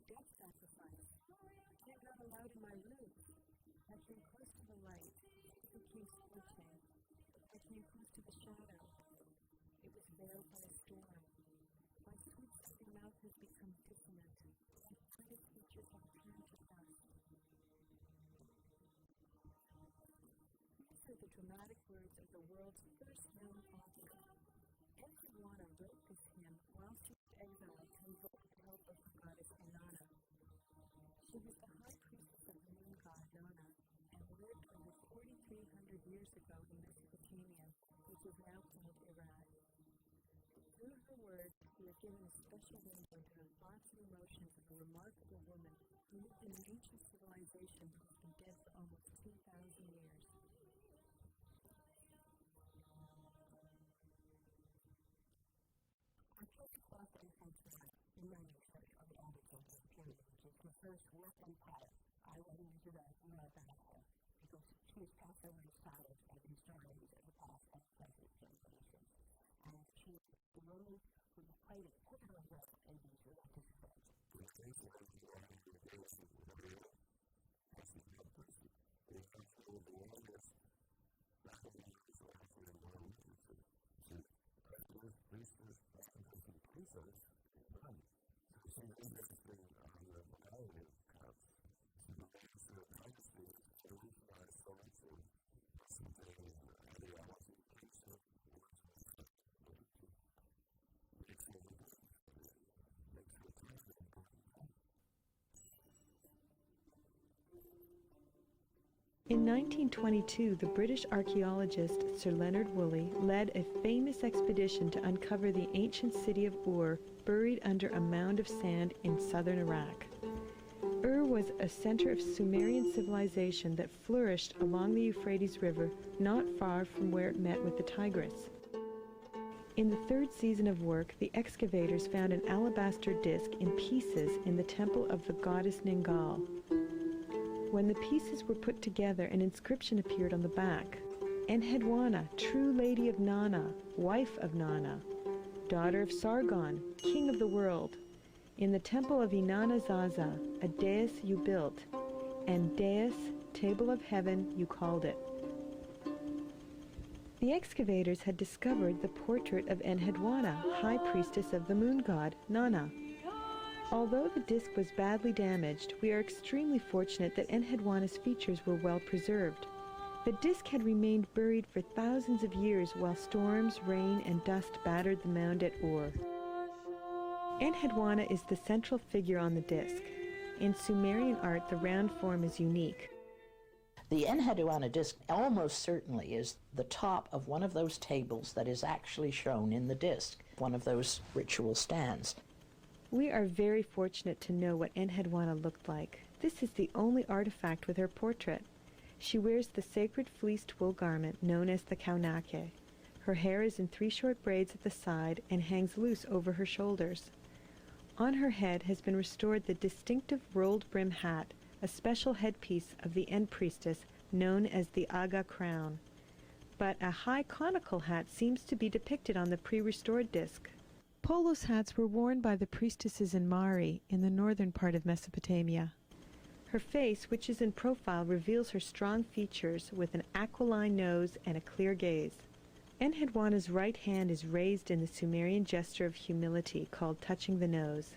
death sacrifice. I got allowed in my room. I came close to the light. It became scorching. I came close to the shadow. It was veiled by a storm. My sweet sweet mouth has become dissonant. My pretty features have turned to dust. These are the dramatic words of the world's first known author. Enheduanna wrote this hymn while she was exiled to invoke the help of the goddess Inanna. She was the high priestess of the moon god Nana and lived over 4,300 years ago in Mesopotamia, which is now called Iraq. Through her words, we are given a special window into the thoughts and emotions of a remarkable woman who lived in an ancient civilization that has been dead for almost 2,000 years. I came across Enheduanna in my research on the Alexandrian period, which is the first work empire. I went into the battle because she is passed over as scholars and historians of the past and present generations. And she is the woman who played a pivotal role in these religious events. In 1922, the British archaeologist Sir Leonard Woolley led a famous expedition to uncover the ancient city of Ur, buried under a mound of sand in southern Iraq. Ur was a center of Sumerian civilization that flourished along the Euphrates River, not far from where it met with the Tigris. In the third season of work, the excavators found an alabaster disc in pieces in the temple of the goddess Ningal. When the pieces were put together, an inscription appeared on the back. Enheduanna, true lady of Nana, wife of Nana, daughter of Sargon, king of the world. In the temple of Inanna Zaza, a dais you built, and dais, table of heaven, you called it. The excavators had discovered the portrait of Enheduanna, high priestess of the moon god, Nana. Although the disc was badly damaged, we are extremely fortunate that Enheduanna's features were well preserved. The disc had remained buried for thousands of years while storms, rain, and dust battered the mound at Ur. Enheduanna is the central figure on the disc. In Sumerian art, the round form is unique. The Enheduanna disc almost certainly is the top of one of those tables that is actually shown in the disc, one of those ritual stands. We are very fortunate to know what Enheduanna looked like. This is the only artifact with her portrait. She wears the sacred fleeced wool garment known as the kaunake. Her hair is in 3 short braids at the side and hangs loose over her shoulders. On her head has been restored the distinctive rolled brim hat, a special headpiece of the end priestess known as the Aga crown. But a high conical hat seems to be depicted on the pre-restored disc. Polos hats were worn by the priestesses in Mari, in the northern part of Mesopotamia. Her face, which is in profile, reveals her strong features with an aquiline nose and a clear gaze. Enheduanna's right hand is raised in the Sumerian gesture of humility called touching the nose.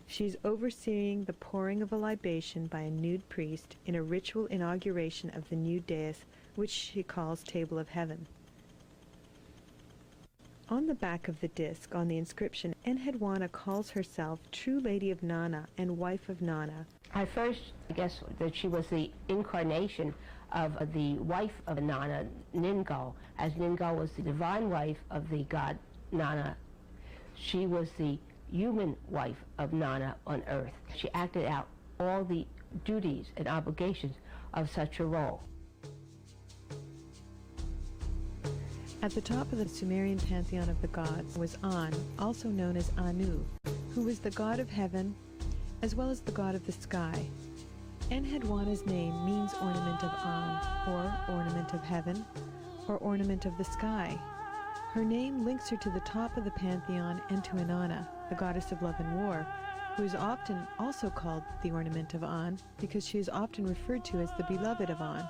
She is overseeing the pouring of a libation by a nude priest in a ritual inauguration of the new dais, which she calls Table of Heaven. On the back of the disc, on the inscription, Enheduanna calls herself True Lady of Nana and Wife of Nana. I first guess that she was the incarnation of the wife of Nana, Ningal, as Ningal was the divine wife of the god Nana. She was the human wife of Nana on earth. She acted out all the duties and obligations of such a role. At the top of the Sumerian pantheon of the gods was An, also known as Anu, who was the god of heaven as well as the god of the sky. Enheduanna's name means ornament of An, or ornament of heaven, or ornament of the sky. Her name links her to the top of the pantheon and to Inanna, the goddess of love and war, who is often also called the Ornament of An because she is often referred to as the beloved of An.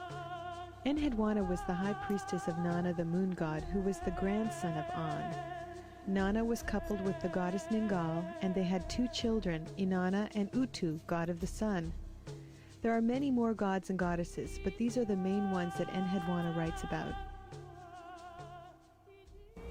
Enheduanna was the high priestess of Nanna, the moon god, who was the grandson of An. Nanna was coupled with the goddess Ningal, and they had 2 children, Inanna and Utu, god of the sun. There are many more gods and goddesses, but these are the main ones that Enheduanna writes about.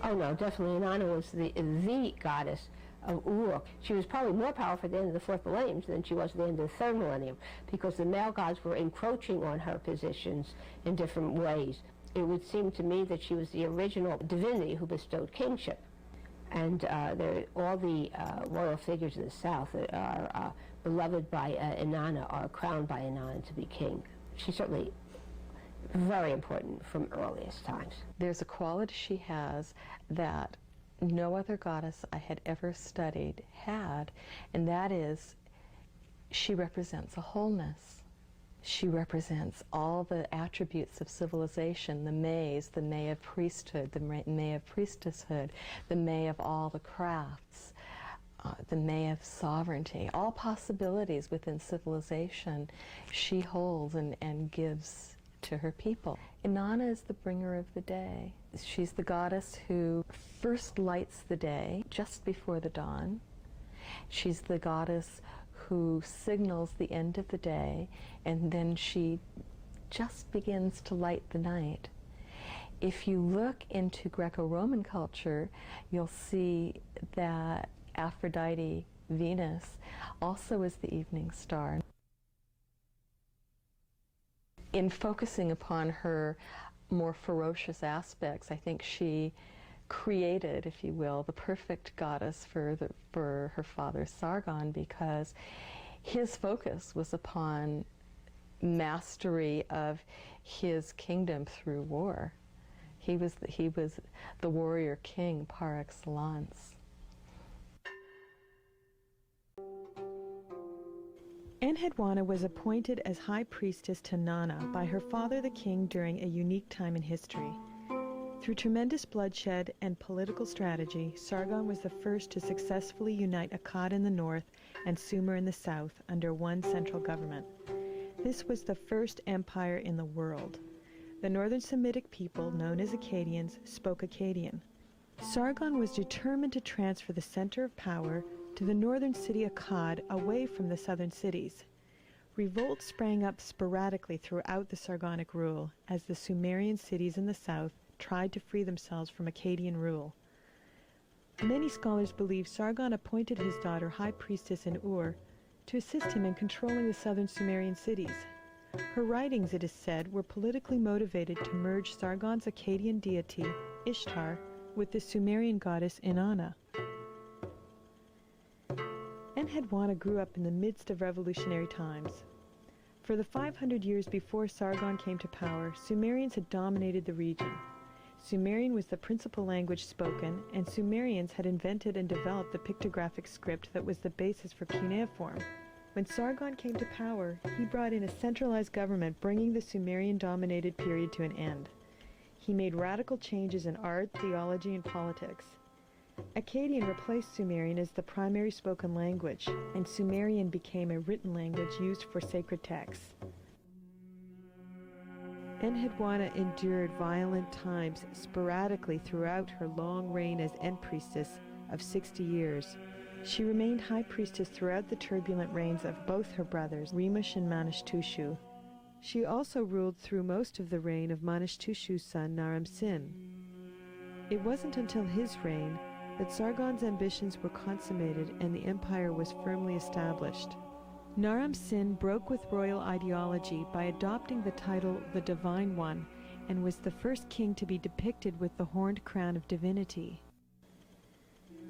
Oh no, definitely Inanna was the goddess of Uruk. She was probably more powerful at the end of the 4th millennium than she was at the end of the 3rd millennium, because the male gods were encroaching on her positions in different ways. It would seem to me that she was the original divinity who bestowed kingship. And all the royal figures in the south that are beloved by Inanna are crowned by Inanna to be king. She's certainly very important from earliest times. There's a quality she has that no other goddess I had ever studied had, and that is she represents a wholeness. She represents all the attributes of civilization, the May of priesthood, the May of priestesshood, the May of all the crafts, the May of sovereignty, all possibilities within civilization she holds and gives to her people. Inanna is the bringer of the day. She's the goddess who first lights the day just before the dawn. She's the goddess who signals the end of the day, and then she just begins to light the night. If you look into Greco-Roman culture, you'll see that Aphrodite, Venus, also is the evening star. In focusing upon her more ferocious aspects, I think she created, if you will, the perfect goddess for her father Sargon, because his focus was upon mastery of his kingdom through war. He was the warrior king par excellence. Enheduanna was appointed as high priestess to Nanna by her father the king during a unique time in history. Through tremendous bloodshed and political strategy, Sargon was the first to successfully unite Akkad in the north and Sumer in the south under one central government. This was the first empire in the world. The northern Semitic people, known as Akkadians, spoke Akkadian. Sargon was determined to transfer the center of power to the northern city Akkad away from the southern cities. Revolts sprang up sporadically throughout the Sargonic rule as the Sumerian cities in the south tried to free themselves from Akkadian rule. Many scholars believe Sargon appointed his daughter High Priestess in Ur to assist him in controlling the southern Sumerian cities. Her writings, it is said, were politically motivated to merge Sargon's Akkadian deity, Ishtar, with the Sumerian goddess Inanna. Enheduanna grew up in the midst of revolutionary times. For the 500 years before Sargon came to power, Sumerians had dominated the region. Sumerian was the principal language spoken, and Sumerians had invented and developed the pictographic script that was the basis for cuneiform. When Sargon came to power, he brought in a centralized government, bringing the Sumerian-dominated period to an end. He made radical changes in art, theology, and politics. Akkadian replaced Sumerian as the primary spoken language, and Sumerian became a written language used for sacred texts. Enheduanna endured violent times sporadically throughout her long reign as End Priestess of 60 years. She remained High Priestess throughout the turbulent reigns of both her brothers, Rimush and Manishtushu. She also ruled through most of the reign of Manishtushu's son, Naram-Sin. It wasn't until his reign that Sargon's ambitions were consummated and the empire was firmly established. Naram-Sin broke with royal ideology by adopting the title the Divine One and was the first king to be depicted with the horned crown of divinity.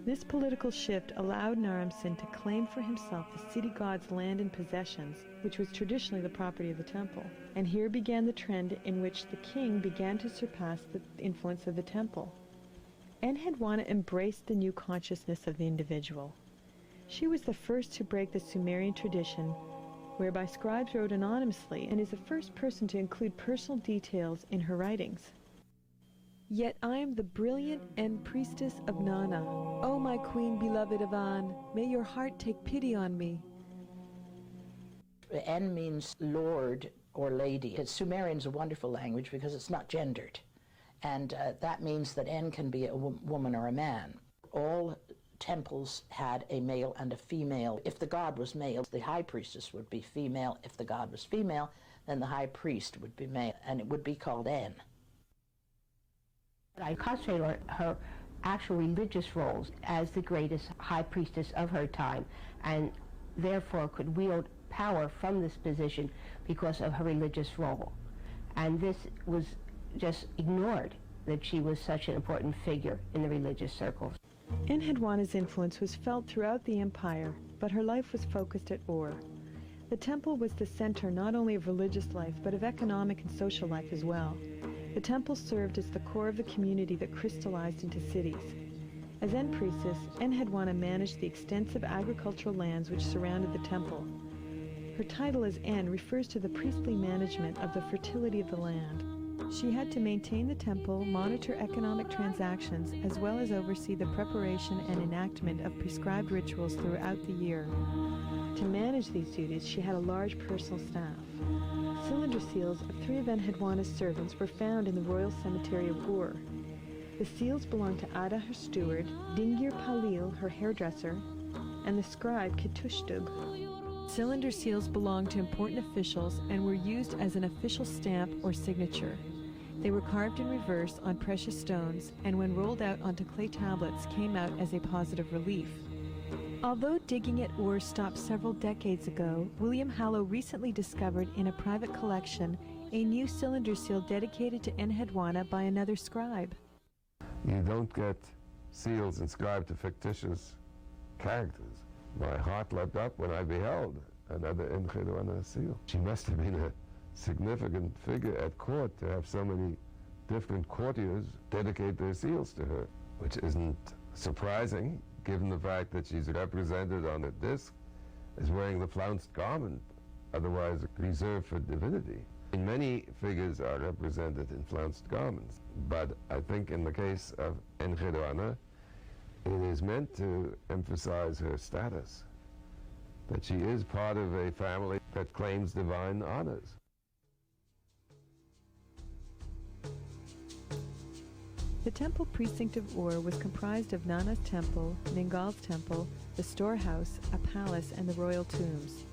This political shift allowed Naram-Sin to claim for himself the city god's land and possessions, which was traditionally the property of the temple. And here began the trend in which the king began to surpass the influence of the temple. Enheduanna embraced the new consciousness of the individual. She was the first to break the Sumerian tradition, whereby scribes wrote anonymously, and is the first person to include personal details in her writings. Yet I am the brilliant End Priestess of Nana. O my queen beloved of An, may your heart take pity on me. En means lord or lady. Sumerian's a wonderful language because it's not gendered. And that means that En can be a woman or a man. All temples had a male and a female. If the god was male, the high priestess would be female. If the god was female, then the high priest would be male, and it would be called En. I concentrate on her actual religious roles as the greatest high priestess of her time, and therefore could wield power from this position because of her religious role. And this was just ignored, that she was such an important figure in the religious circles. Enheduanna's influence was felt throughout the empire, but her life was focused at Ur. The temple was the center not only of religious life, but of economic and social life as well. The temple served as the core of the community that crystallized into cities. As End Priestess, Enheduanna managed the extensive agricultural lands which surrounded the temple. Her title as En refers to the priestly management of the fertility of the land. She had to maintain the temple, monitor economic transactions, as well as oversee the preparation and enactment of prescribed rituals throughout the year. To manage these duties, she had a large personal staff. Cylinder seals of 3 of Enheduanna's servants were found in the royal cemetery of Ur. The seals belonged to Ada, her steward, Dingir Palil, her hairdresser, and the scribe Ketushtug. Cylinder seals belonged to important officials and were used as an official stamp or signature. They were carved in reverse on precious stones, and when rolled out onto clay tablets came out as a positive relief. Although digging at Ur stopped several decades ago, William Hallo recently discovered in a private collection a new cylinder seal dedicated to Enheduanna by another scribe. You don't get seals inscribed to fictitious characters. My heart leapt up when I beheld another Enheduanna seal. She must have been a significant figure at court to have so many different courtiers dedicate their seals to her, which isn't surprising given the fact that she's represented on a disc as wearing the flounced garment, otherwise reserved for divinity. And many figures are represented in flounced garments, but I think in the case of Enheduanna, it is meant to emphasize her status, that she is part of a family that claims divine honors. The temple precinct of Ur was comprised of Nana's temple, Ningal's temple, the storehouse, a palace, and the royal tombs.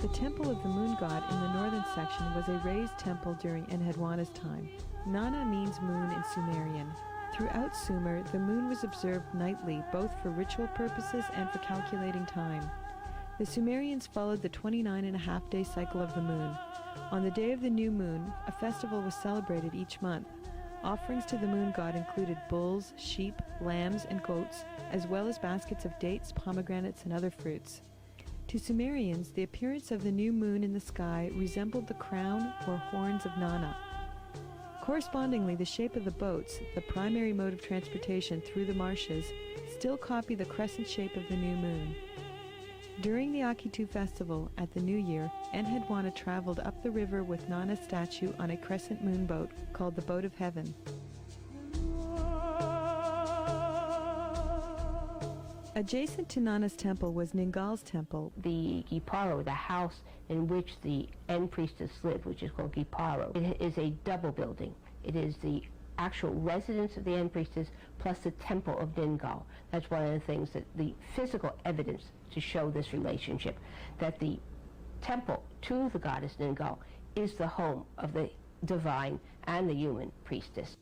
The temple of the moon god in the northern section was a raised temple during Enheduanna's time. Nana means moon in Sumerian. Throughout Sumer, the moon was observed nightly, both for ritual purposes and for calculating time. The Sumerians followed the 29.5-day cycle of the moon. On the day of the new moon, a festival was celebrated each month. Offerings to the moon god included bulls, sheep, lambs, and goats, as well as baskets of dates, pomegranates, and other fruits. To Sumerians, the appearance of the new moon in the sky resembled the crown or horns of Nana. Correspondingly, the shape of the boats, the primary mode of transportation through the marshes, still copy the crescent shape of the new moon. During the Akitu festival at the New Year, Enheduanna traveled up the river with Nana's statue on a crescent moon boat called the Boat of Heaven. Adjacent to Nana's temple was Ningal's temple. The Giparo, the house in which the End Priestess lived, which is called Giparo, it is a double building. It is the actual residence of the End Priestess plus the temple of Ningal. That's one of the things, that the physical evidence to show this relationship, that the temple to the goddess Ningal is the home of the divine and the human priestess.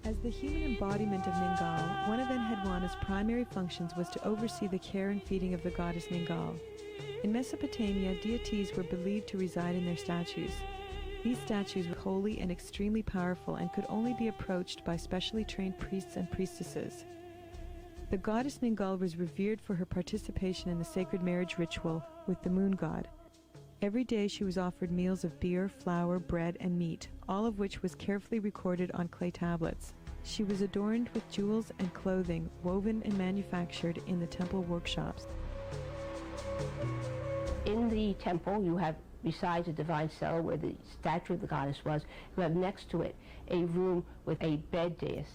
As the human embodiment of Ningal, one of Enheduanna's primary functions was to oversee the care and feeding of the goddess Ningal. In Mesopotamia, deities were believed to reside in their statues. These statues were holy and extremely powerful and could only be approached by specially trained priests and priestesses. The goddess Ningal was revered for her participation in the sacred marriage ritual with the moon god. Every day she was offered meals of beer, flour, bread, and meat, all of which was carefully recorded on clay tablets. She was adorned with jewels and clothing woven and manufactured in the temple workshops. In the temple, you have besides the divine cell where the statue of the goddess was, you have next to it a room with a bed dais,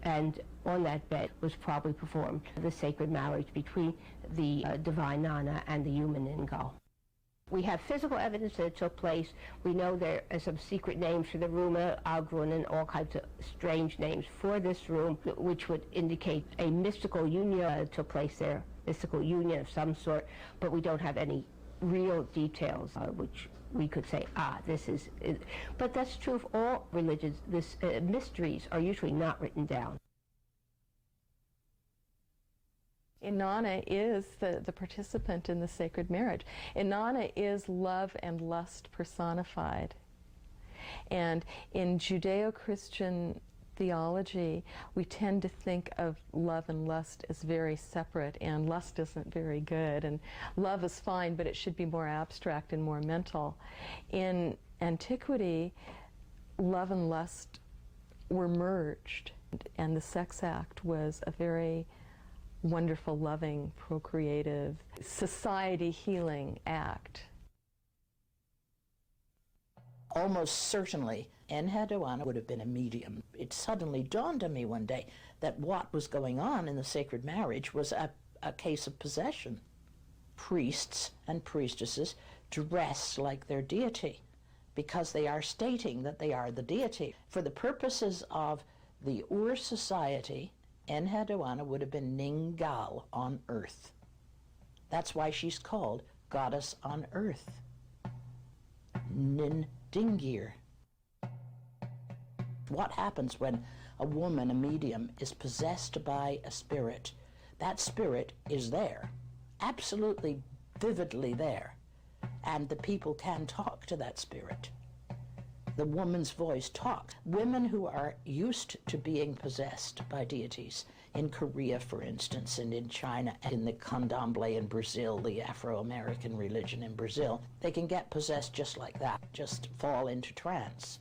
and on that bed was probably performed the sacred marriage between the divine Nana and the human Ningal. We have physical evidence that it took place. We know there are some secret names for the room, Algrun, and all kinds of strange names for this room, which would indicate a mystical union took place there, mystical union of some sort, but we don't have any real details which we could say, this is it. But that's true of all religions. Mysteries are usually not written down. Inanna is the participant in the sacred marriage. Inanna is love and lust personified. And in Judeo-Christian theology, we tend to think of love and lust as very separate, and lust isn't very good, and love is fine, but it should be more abstract and more mental. In antiquity, love and lust were merged, and the sex act was a very wonderful, loving, procreative, society-healing act. Almost certainly, Enheduanna would have been a medium. It suddenly dawned on me one day that what was going on in the sacred marriage was a case of possession. Priests and priestesses dress like their deity because they are stating that they are the deity. For the purposes of the Ur society, Enheduanna would have been Ningal on earth. That's why she's called Goddess on Earth. Nindingir. What happens when a woman, a medium, is possessed by a spirit? That spirit is there, absolutely vividly there, and the people can talk to that spirit. The woman's voice talks. Women who are used to being possessed by deities, in Korea, for instance, and in China, and in the Candomblé in Brazil, the Afro-American religion in Brazil, they can get possessed just like that, just fall into trance.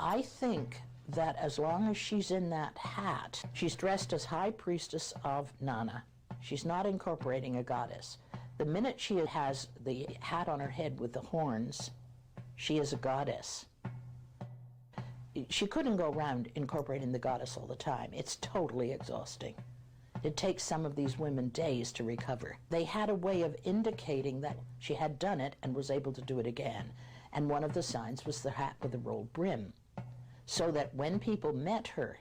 I think that as long as she's in that hat, she's dressed as High Priestess of Nana. She's not incorporating a goddess. The minute she has the hat on her head with the horns, she is a goddess. She couldn't go around incorporating the goddess all the time. It's totally exhausting. It takes some of these women days to recover. They had a way of indicating that she had done it and was able to do it again. And one of the signs was the hat with the rolled brim. So that when people met her,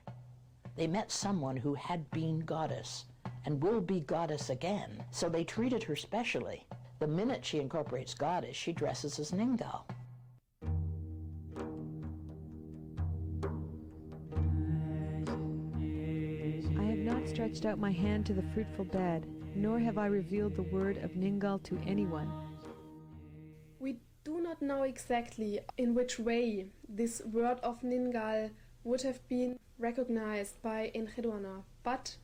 they met someone who had been goddess and will be goddess again. So they treated her specially. The minute she incorporates goddess, she dresses as Ningal. Stretched out my hand to the fruitful bed, nor have I revealed the word of Ningal to anyone. We do not know exactly in which way this word of Ningal would have been recognized by Enheduanna, but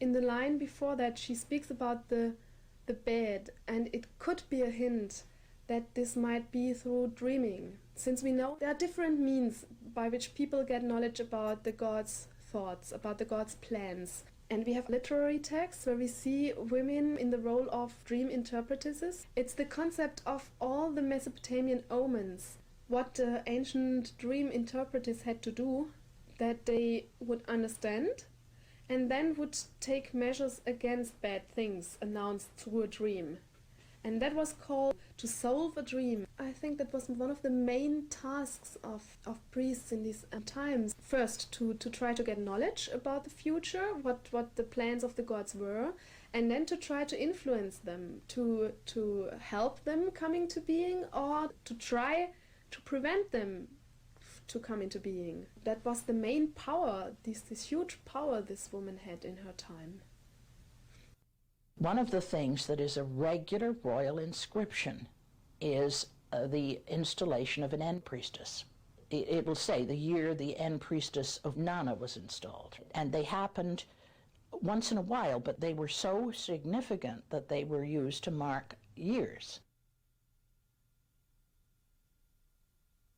in the line before that she speaks about the bed, and it could be a hint that this might be through dreaming, since we know there are different means by which people get knowledge about the gods' thoughts, about the gods' plans. And we have literary texts where we see women in the role of dream interpretesses. It's the concept of all the Mesopotamian omens, what the ancient dream interpreters had to do, that they would understand and then would take measures against bad things announced through a dream. And that was called to solve a dream. I think that was one of the main tasks of priests in these times. First, to try to get knowledge about the future, what the plans of the gods were, and then to try to influence them, to help them come into being, or to try to prevent them to come into being. That was the main power, this huge power this woman had in her time. One of the things that is a regular royal inscription is the installation of an end priestess. It will say the year the end priestess of Nana was installed. And they happened once in a while, but they were so significant that they were used to mark years.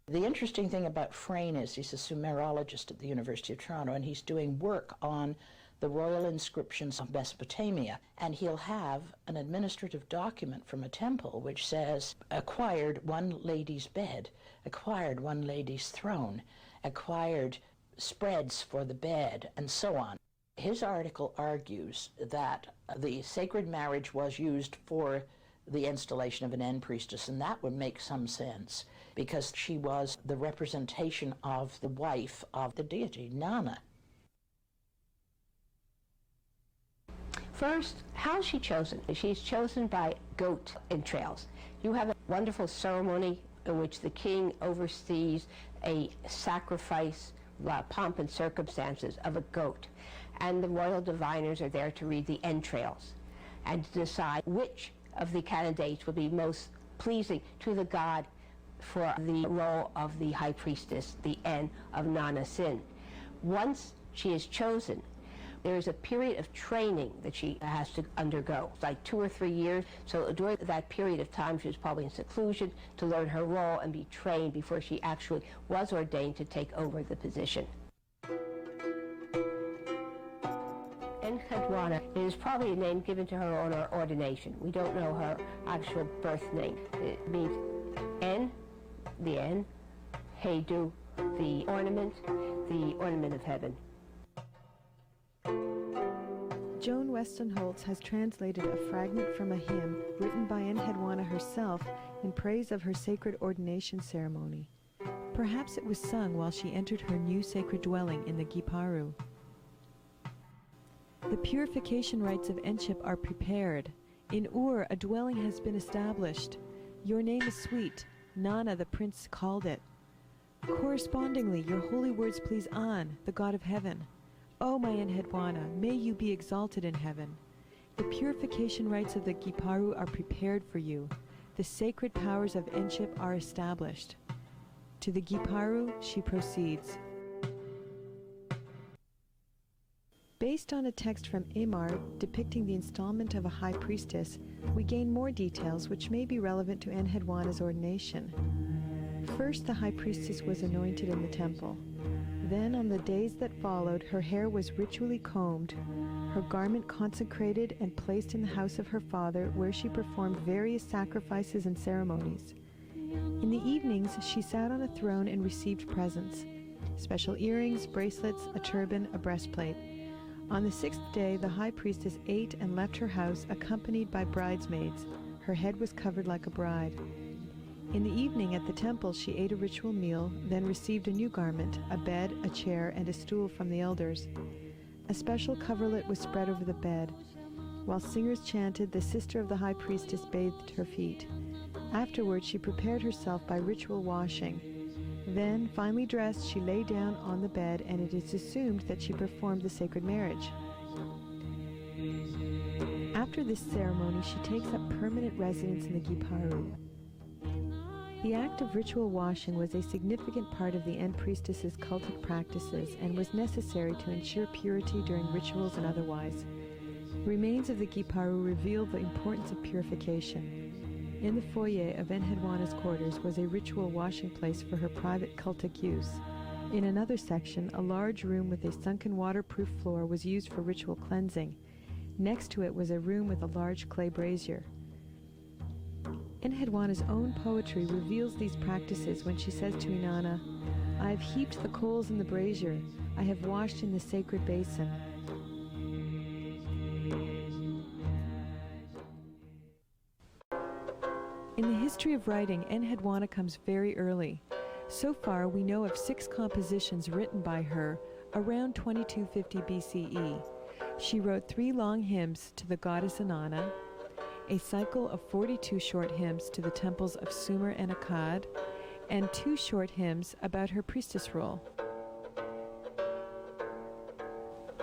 The interesting thing about Frayne is he's a Sumerologist at the University of Toronto, and he's doing work on the royal inscriptions of Mesopotamia, and he'll have an administrative document from a temple which says, acquired one lady's bed, acquired one lady's throne, acquired spreads for the bed, and so on. His article argues that the sacred marriage was used for the installation of an end priestess, and that would make some sense, because she was the representation of the wife of the deity, Inanna. First, how is she chosen? She's chosen by goat entrails. You have a wonderful ceremony in which the king oversees a sacrifice, pomp and circumstances of a goat, and the royal diviners are there to read the entrails and to decide which of the candidates would be most pleasing to the god for the role of the high priestess, the En of Nana Sin. Once she is chosen, there is a period of training that she has to undergo. It's like 2 or 3 years. So during that period of time, she was probably in seclusion to learn her role and be trained before she actually was ordained to take over the position. Enheduanna is probably a name given to her on her ordination. We don't know her actual birth name. It means En, the En, Hedu, the ornament of heaven. Joan Weston Holtz has translated a fragment from a hymn written by Enheduanna herself in praise of her sacred ordination ceremony. Perhaps it was sung while she entered her new sacred dwelling in the Giparu. The purification rites of Enship are prepared. In Ur, a dwelling has been established. Your name is sweet. Nana, the prince, called it. Correspondingly, your holy words please An, the god of heaven. O my Enheduanna, may you be exalted in heaven. The purification rites of the Giparu are prepared for you. The sacred powers of Enship are established. To the Giparu, she proceeds. Based on a text from Emar depicting the installment of a high priestess, we gain more details which may be relevant to Enheduanna's ordination. First, the high priestess was anointed in the temple. Then, on the days that followed, her hair was ritually combed, her garment consecrated and placed in the house of her father, where she performed various sacrifices and ceremonies. In the evenings, she sat on a throne and received presents: special earrings, bracelets, a turban, a breastplate. On the 6th day, the high priestess ate and left her house accompanied by bridesmaids. Her head was covered like a bride. In the evening at the temple, she ate a ritual meal, then received a new garment, a bed, a chair, and a stool from the elders. A special coverlet was spread over the bed. While singers chanted, the sister of the high priestess bathed her feet. Afterwards, she prepared herself by ritual washing. Then, finally dressed, she lay down on the bed, and it is assumed that she performed the sacred marriage. After this ceremony, she takes up permanent residence in the Giparu. The act of ritual washing was a significant part of the end priestess's cultic practices and was necessary to ensure purity during rituals and otherwise. Remains of the Giparu reveal the importance of purification. In the foyer of Enheduanna's quarters was a ritual washing place for her private cultic use. In another section, a large room with a sunken waterproof floor was used for ritual cleansing. Next to it was a room with a large clay brazier. Enheduanna's own poetry reveals these practices when she says to Inanna, "I have heaped the coals in the brazier, I have washed in the sacred basin." In the history of writing, Enheduanna comes very early. So far, we know of 6 compositions written by her around 2250 BCE. She wrote 3 long hymns to the goddess Inanna, a cycle of 42 short hymns to the temples of Sumer and Akkad, and 2 short hymns about her priestess role.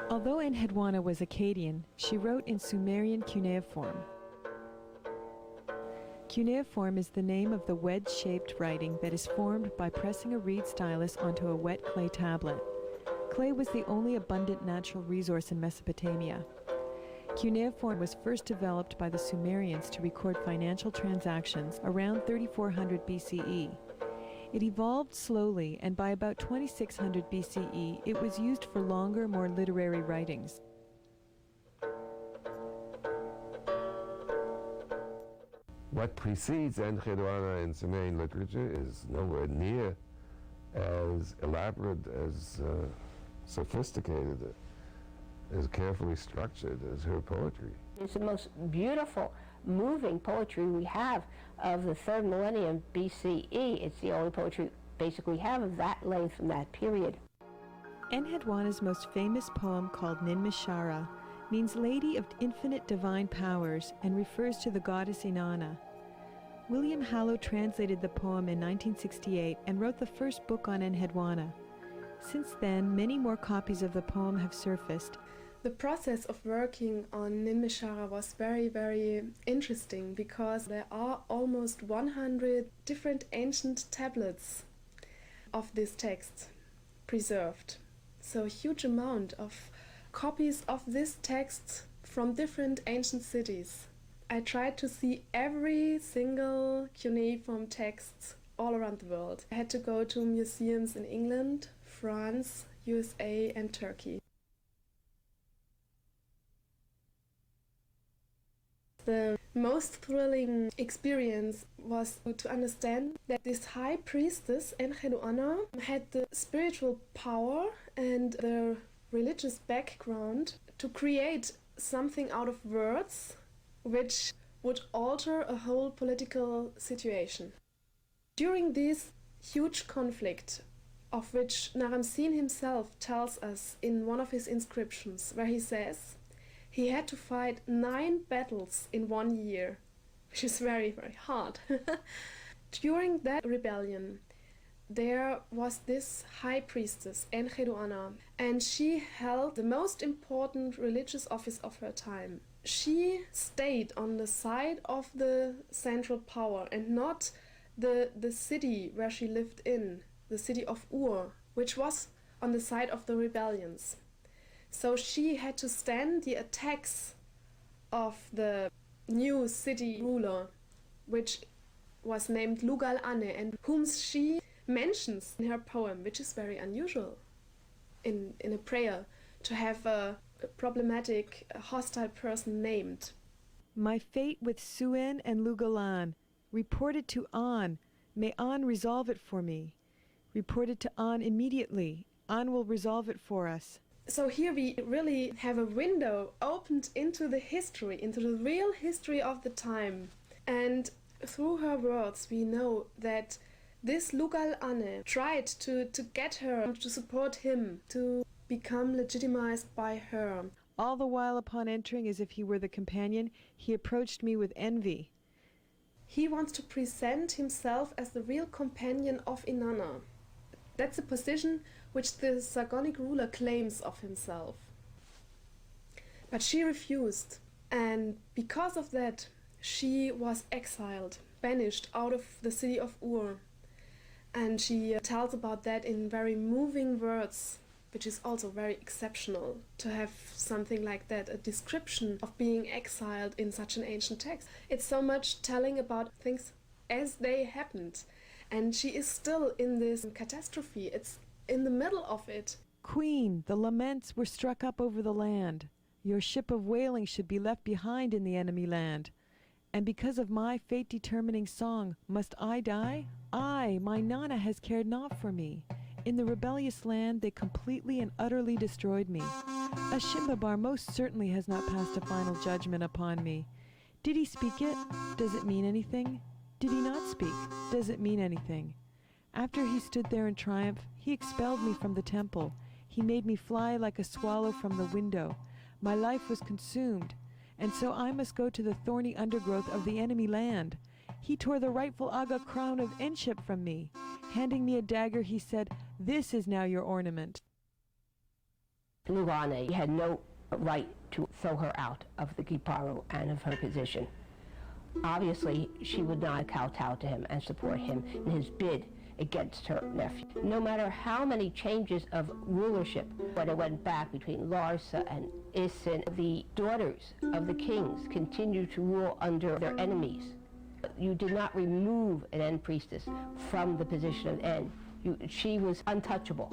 Although Enheduanna was Akkadian, she wrote in Sumerian cuneiform. Cuneiform is the name of the wedge-shaped writing that is formed by pressing a reed stylus onto a wet clay tablet. Clay was the only abundant natural resource in Mesopotamia. Cuneiform was first developed by the Sumerians to record financial transactions around 3400 BCE. It evolved slowly, and by about 2600 BCE, it was used for longer, more literary writings. What precedes Enheduanna in Sumerian literature is nowhere near as elaborate, as sophisticated, as carefully structured as her poetry. It's the most beautiful, moving poetry we have of the 3rd millennium BCE. It's the only poetry basically we have of that length from that period. Enheduanna's most famous poem, called Ninmishara, means Lady of Infinite Divine Powers and refers to the goddess Inanna. William Hallo translated the poem in 1968 and wrote the first book on Enheduanna. Since then, many more copies of the poem have surfaced. The process of working on Ninmishara was very, very interesting because there are almost 100 different ancient tablets of this text preserved. So a huge amount of copies of this text from different ancient cities. I tried to see every single cuneiform text all around the world. I had to go to museums in England, France, USA and Turkey. The most thrilling experience was to understand that this high priestess, Enheduanna, had the spiritual power and the religious background to create something out of words which would alter a whole political situation. During this huge conflict, of which Naram-Sin himself tells us in one of his inscriptions, where he says he had to fight 9 battles in 1 year, which is very, very hard. During that rebellion, there was this high priestess, Enheduanna, and she held the most important religious office of her time. She stayed on the side of the central power and not the city where she lived in, the city of Ur, which was on the side of the rebellions. So she had to stand the attacks of the new city ruler, which was named Lugal-Ane, and whom she mentions in her poem, which is very unusual in a prayer, to have a problematic, hostile person named. My fate with Suen and Lugalan, reported to An. May An resolve it for me. Reported to An immediately. An will resolve it for us. So here we really have a window opened into the history, into the real history of the time. And through her words we know that this Lugal-Ane tried to get her to support him, to become legitimized by her. All the while, upon entering as if he were the companion, he approached me with envy. He wants to present himself as the real companion of Inanna. That's a position which the Sargonic ruler claims of himself. But she refused, and because of that, she was exiled, banished out of the city of Ur. And she tells about that in very moving words, which is also very exceptional to have something like that, a description of being exiled in such an ancient text. It's so much telling about things as they happened. And she is still in this catastrophe. It's in the middle of it. Queen, the laments were struck up over the land. Your ship of wailing should be left behind in the enemy land. And because of my fate-determining song, must I die? I, my Nana, has cared not for me. In the rebellious land, they completely and utterly destroyed me. A Shimbabar most certainly has not passed a final judgment upon me. Did he speak it? Does it mean anything? Did he not speak? Does it mean anything? After he stood there in triumph, he expelled me from the temple. He made me fly like a swallow from the window. My life was consumed, and so I must go to the thorny undergrowth of the enemy land. He tore the rightful Aga crown of Enship from me. Handing me a dagger, he said, "This is now your ornament." Lugal-Ane had no right to throw her out of the Giparu and of her position. Obviously, she would not kowtow to him and support him in his bid against her nephew. No matter how many changes of rulership, when it went back between Larsa and Isin, the daughters of the kings continued to rule under their enemies. You did not remove an En priestess from the position of En. She was untouchable.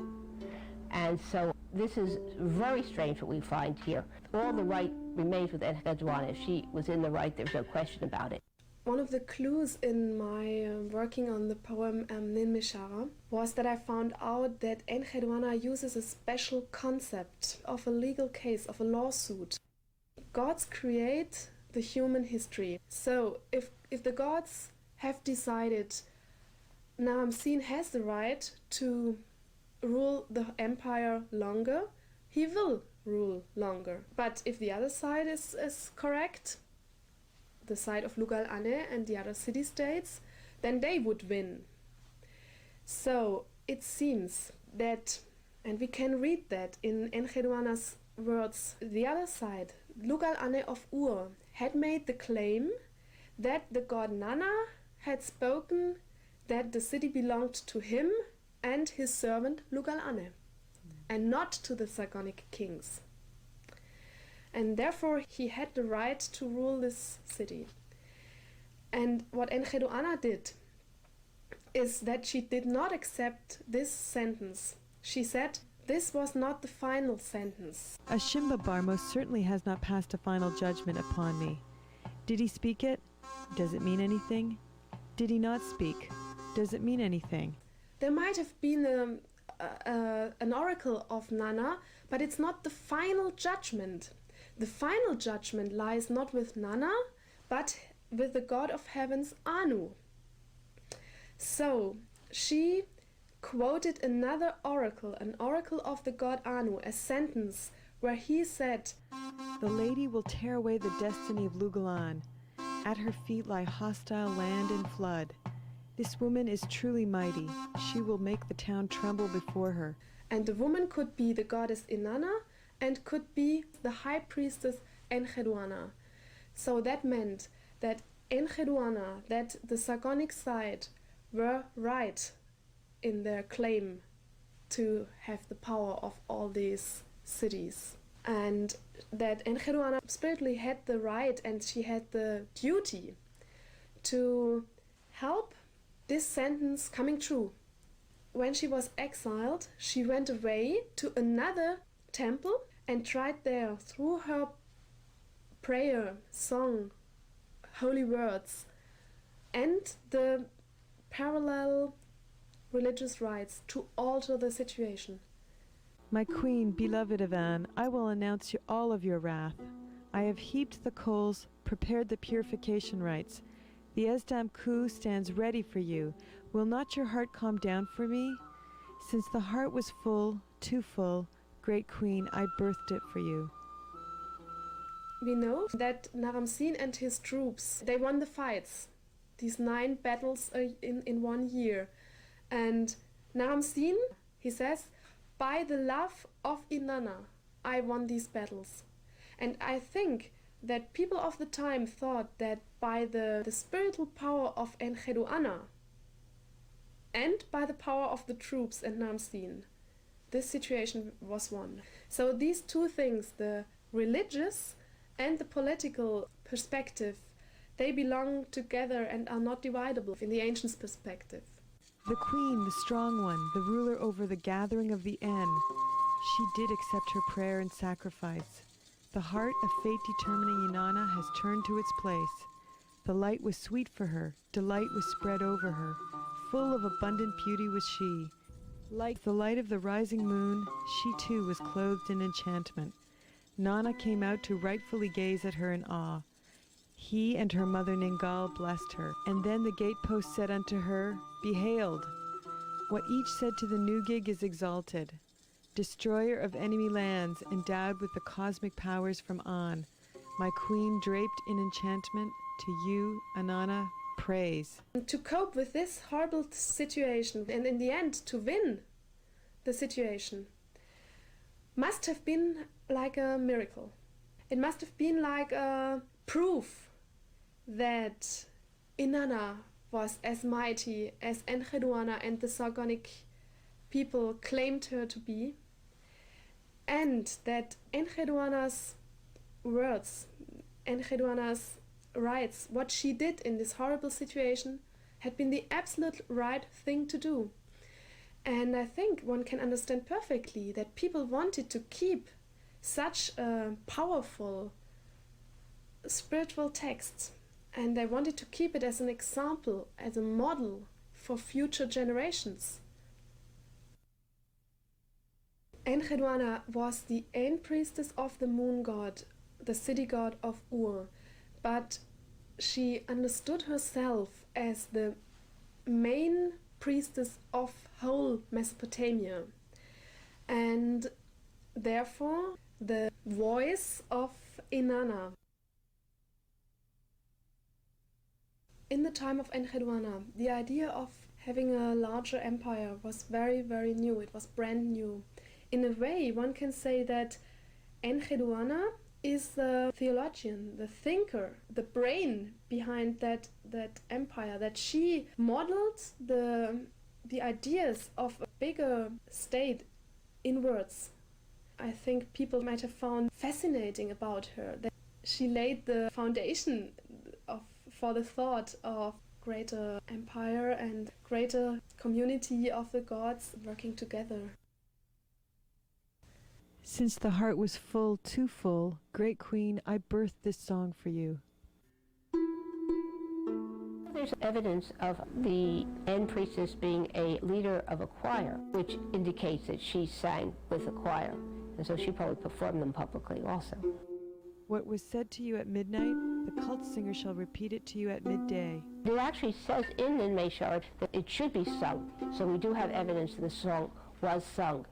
And so this is very strange what we find here. All the right remains with Enheduanna. If she was in the right, there's no question about it. One of the clues in my working on the poem Nin Mishara was that I found out that Enheduanna uses a special concept of a legal case, of a lawsuit. Gods create the human history. So if the gods have decided Naram-Sin has the right to rule the empire longer, he will rule longer. But if the other side is correct, the side of Lugal-Ane and the other city-states, then they would win. So it seems that, and we can read that in Enheduanna's words, the other side, Lugal-Ane of Ur, had made the claim that the god Nanna had spoken that the city belonged to him and his servant Lugal-Ane, and not to the Sargonic kings. And therefore he had the right to rule this city. And what Enheduanna did is that she did not accept this sentence. She said, this was not the final sentence. Ashimbabar most certainly has not passed a final judgment upon me. Did he speak it? Does it mean anything? Did he not speak? Does it mean anything? There might have been an oracle of Nanna, but it's not the final judgment. The final judgment lies not with Nanna, but with the god of heavens, Anu. So she quoted another oracle, an oracle of the god Anu, a sentence where he said, "The lady will tear away the destiny of Lugalan. At her feet lie hostile land and flood. This woman is truly mighty. She will make the town tremble before her." And the woman could be the goddess Inanna and could be the high priestess Enheduanna. So that meant that Enheduanna, that the Sargonic side were right in their claim to have the power of all these cities. And that Enheduanna spiritually had the right and she had the duty to help this sentence coming true. When she was exiled, she went away to another temple and tried there, through her prayer, song, holy words, and the parallel religious rites, to alter the situation. My queen, beloved of Anne, I will announce you all of your wrath. I have heaped the coals, prepared the purification rites. The Esdam Ku stands ready for you. Will not your heart calm down for me? Since the heart was full, too full, great queen, I birthed it for you. We know that Naram-Sin and his troops, they won the fights, these 9 battles in 1 year. And Naram-Sin, he says, by the love of Inanna, I won these battles. And I think that people of the time thought that by the spiritual power of Enheduanna and by the power of the troops and Naram-Sin, this situation was won. So these two things, the religious and the political perspective, they belong together and are not dividable in the ancients' perspective. The queen, the strong one, the ruler over the gathering of the En, she did accept her prayer and sacrifice. The heart of fate-determining Inanna has turned to its place. The light was sweet for her, delight was spread over her. Full of abundant beauty was she. Like the light of the rising moon, she too was clothed in enchantment. Nanna came out to rightfully gaze at her in awe. He and her mother Ningal blessed her, and then the gatepost said unto her, Be hailed! What each said to the Nugig is exalted. Destroyer of enemy lands, endowed with the cosmic powers from On, my queen draped in enchantment, to you, Inanna, praise. And to cope with this horrible situation, and in the end to win the situation, must have been like a miracle. It must have been like a proof that Inanna was as mighty as Enheduanna and the Sargonic people claimed her to be, and that Enheduanna's words, Enheduanna's rights, what she did in this horrible situation, had been the absolute right thing to do. And I think one can understand perfectly that people wanted to keep such a powerful spiritual text And they wanted to keep it as an example, as a model for future generations. Enheduanna was the High Priestess of the moon god, the city god of Ur, but she understood herself as the main priestess of whole Mesopotamia, and therefore the voice of Inanna. In the time of Enheduanna, the idea of having a larger empire was very, very new. It was brand new. In a way, one can say that Enheduanna is the theologian, the thinker, the brain behind that empire, that she modeled the ideas of a bigger state in words. I think people might have found fascinating about her that she laid the foundation for the thought of greater empire and greater community of the gods working together. Since the heart was full, too full, great queen, I birthed this song for you. There's evidence of the High Priestess being a leader of a choir, which indicates that she sang with a choir, and so she probably performed them publicly also. What was said to you at midnight, the cult singer shall repeat it to you at midday. It actually says in the Meshar that it should be sung, so we do have evidence that the song was sung,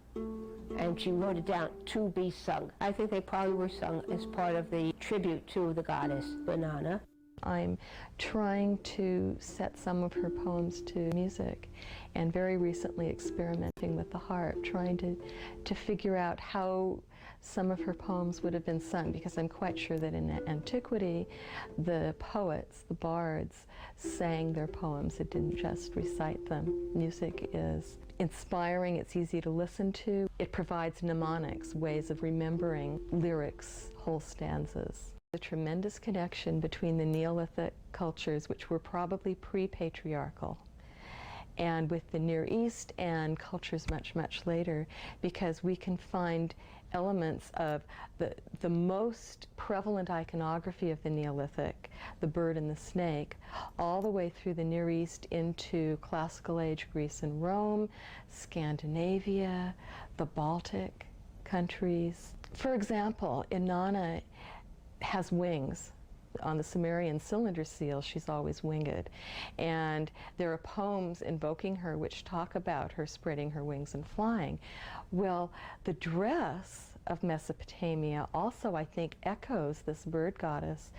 and she wrote it down to be sung. I think they probably were sung as part of the tribute to the goddess Inanna. I'm trying to set some of her poems to music, and very recently experimenting with the harp, trying to figure out how some of her poems would have been sung, because I'm quite sure that in antiquity the poets, the bards, sang their poems. It didn't just recite them. Music is inspiring, it's easy to listen to. It provides mnemonics, ways of remembering lyrics, whole stanzas. The tremendous connection between the Neolithic cultures, which were probably pre-patriarchal, and with the Near East and cultures much, much later, because we can find elements of the most prevalent iconography of the Neolithic, the bird and the snake, all the way through the Near East into classical age Greece and Rome, Scandinavia, the Baltic countries. For example, Inanna has wings. On the Sumerian cylinder seal, she's always winged. And there are poems invoking her which talk about her spreading her wings and flying. Well, the dress of Mesopotamia also, I think, echoes this bird goddess,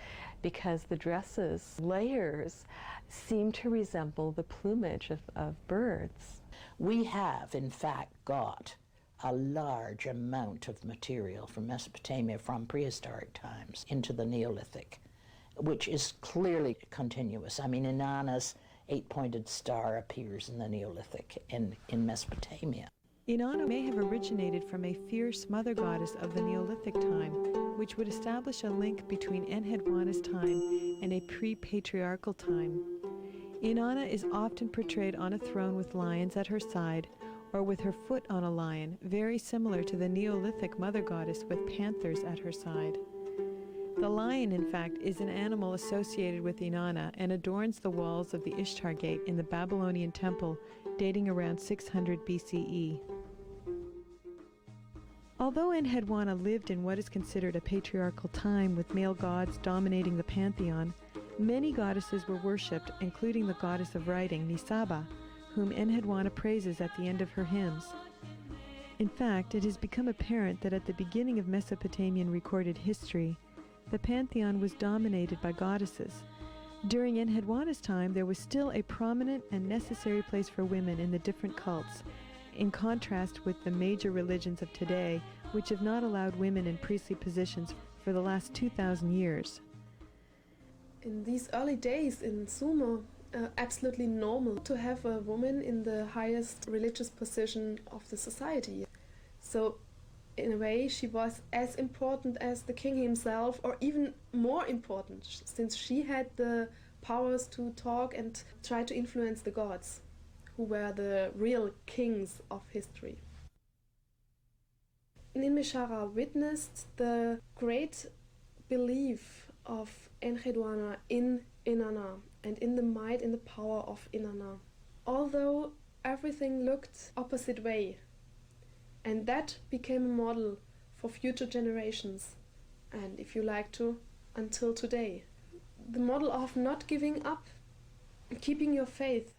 because the dress's layers seem to resemble the plumage of birds. We have, in fact, got a large amount of material from Mesopotamia from prehistoric times into the Neolithic, which is clearly continuous. I mean, Inanna's 8-pointed star appears in the Neolithic in Mesopotamia. Inanna may have originated from a fierce mother goddess of the Neolithic time, which would establish a link between Enheduanna's time and a pre-patriarchal time. Inanna is often portrayed on a throne with lions at her side, or with her foot on a lion, very similar to the Neolithic mother goddess with panthers at her side. The lion, in fact, is an animal associated with Inanna and adorns the walls of the Ishtar Gate in the Babylonian temple dating around 600 BCE. Although Enheduanna lived in what is considered a patriarchal time with male gods dominating the pantheon, many goddesses were worshipped, including the goddess of writing, Nisaba, whom Enheduanna praises at the end of her hymns. In fact, it has become apparent that at the beginning of Mesopotamian recorded history, the pantheon was dominated by goddesses. During Enheduanna's time, there was still a prominent and necessary place for women in the different cults, in contrast with the major religions of today, which have not allowed women in priestly positions for the last 2,000 years. In these early days in Sumer, absolutely normal to have a woman in the highest religious position of the society. So in a way she was as important as the king himself, or even more important, since she had the powers to talk and try to influence the gods, who were the real kings of history. Ninmeshara witnessed the great belief of Enheduanna in Inanna and in the might and the power of Inanna. Although everything looked opposite way, and that became a model for future generations, and if you like to, until today. The model of not giving up, keeping your faith.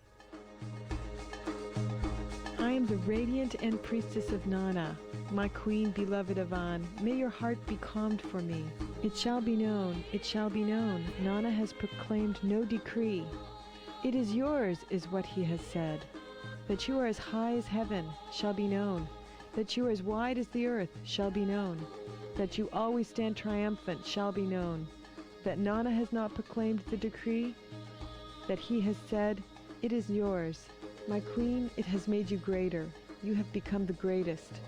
I am the radiant End Priestess of Nana, my queen beloved of An. May your heart be calmed for me. It shall be known, it shall be known, Nana has proclaimed no decree. It is yours, is what he has said. That you are as high as heaven, shall be known. That you are as wide as the earth, shall be known. That you always stand triumphant, shall be known. That Nana has not proclaimed the decree. That he has said, it is yours. My queen, it has made you greater. You have become the greatest.